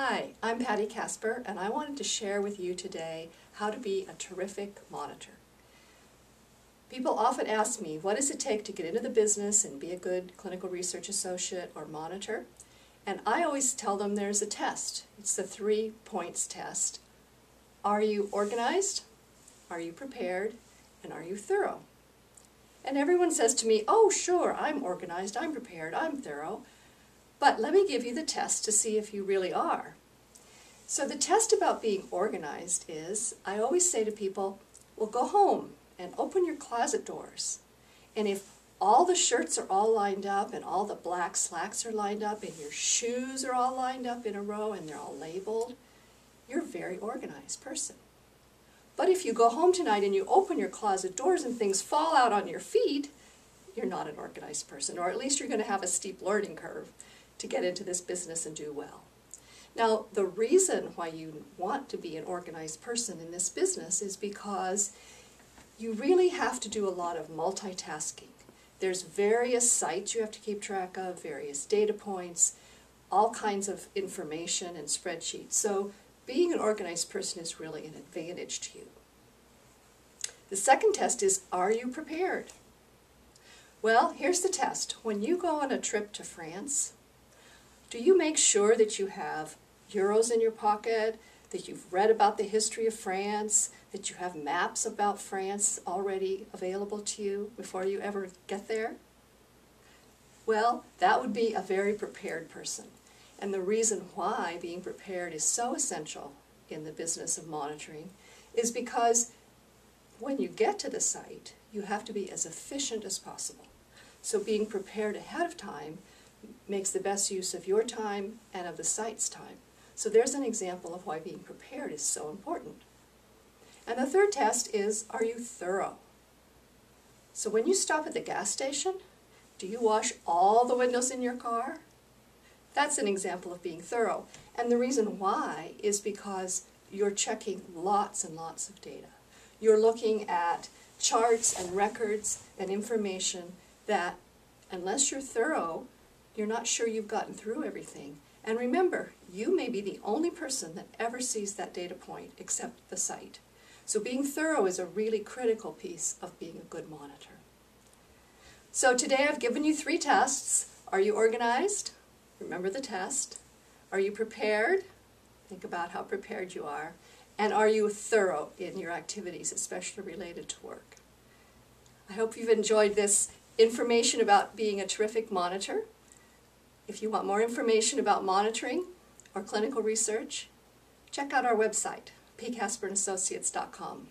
Hi, I'm Patty Kasper, and I wanted to share with you today how to be a terrific monitor. People often ask me, what does it take to get into the business and be a good clinical research associate or monitor? And I always tell them there's a test. It's the 3 points test. Are you organized? Are you prepared? And are you thorough? And everyone says to me, oh sure, I'm organized, I'm prepared, I'm thorough. But let me give you the test to see if you really are. So the test about being organized is, I always say to people, well, go home and open your closet doors. And if all the shirts are all lined up and all the black slacks are lined up and your shoes are all lined up in a row and they're all labeled, you're a very organized person. But if you go home tonight and you open your closet doors and things fall out on your feet, you're not an organized person, or at least you're going to have a steep learning curve to get into this business and do well. Now, the reason why you want to be an organized person in this business is because you really have to do a lot of multitasking. There's various sites you have to keep track of, various data points, all kinds of information and spreadsheets. So being an organized person is really an advantage to you. The second test is, are you prepared? Well, here's the test. When you go on a trip to France, do you make sure that you have euros in your pocket, that you've read about the history of France, that you have maps about France already available to you before you ever get there? Well, that would be a very prepared person. And the reason why being prepared is so essential in the business of monitoring is because when you get to the site, you have to be as efficient as possible. So being prepared ahead of time makes the best use of your time and of the site's time. So there's an example of why being prepared is so important. And the third test is, are you thorough? So when you stop at the gas station, do you wash all the windows in your car? That's an example of being thorough. And the reason why is because you're checking lots and lots of data. You're looking at charts and records and information that, unless you're thorough, you're not sure you've gotten through everything. And remember, you may be the only person that ever sees that data point except the site. So being thorough is a really critical piece of being a good monitor. So today I've given you 3 tests. Are you organized? Remember the test. Are you prepared? Think about how prepared you are. And are you thorough in your activities, especially related to work? I hope you've enjoyed this information about being a terrific monitor. If you want more information about monitoring or clinical research, check out our website, pkasperassociates.com.